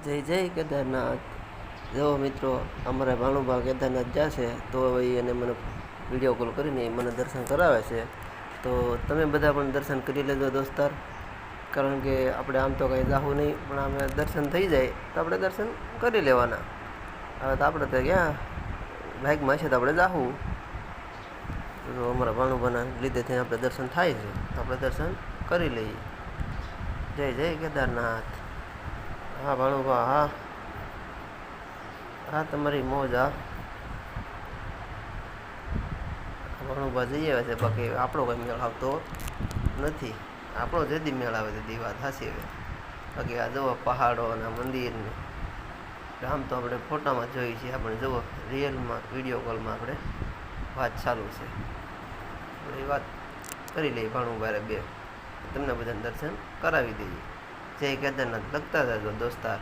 જય જય કેદારનાથ। જો મિત્રો અમારા ભાણુભા કેદારનાથ જશે તો હવે એને મને વિડીયો કોલ કરીને મને દર્શન કરાવે છે। તો તમે બધા પણ દર્શન કરી લેજો દોસ્તાર, કારણ કે આપણે આમ તો કંઈ જાવું નહીં, પણ અમે દર્શન થઈ જાય તો આપણે દર્શન કરી લેવાના। હવે તો આપણે તો ક્યાં બાઇકમાં છે તો આપણે જાવું, તો અમારા ભાણુભાના લીધે થઈને આપણે દર્શન થાય છે તો આપણે દર્શન કરી લઈએ। જય જય કેદારનાથ। હા ભાણુભા, હા હા, તમારી મોજ। હા ભાણુભા જઈ આવે છે, બાકી આપણો કંઈ મેળ આવતો નથી। આપણો જેદી મેળ આવે તેદી વાત હાસી હવે। બાકી આ જુઓ પહાડો અને મંદિરને આમ તો આપણે ફોટામાં જોઈએ છીએ, આપણે જુઓ રિયલમાં વિડીયો કોલમાં આપણે વાત ચાલુ છે, આપણે એ વાત કરી લઈએ ભાણુભાઈ બે, તમને બધાને દર્શન કરાવી દઈએ। જય કેદારનાથ લખતા જજો દોસ્તાર।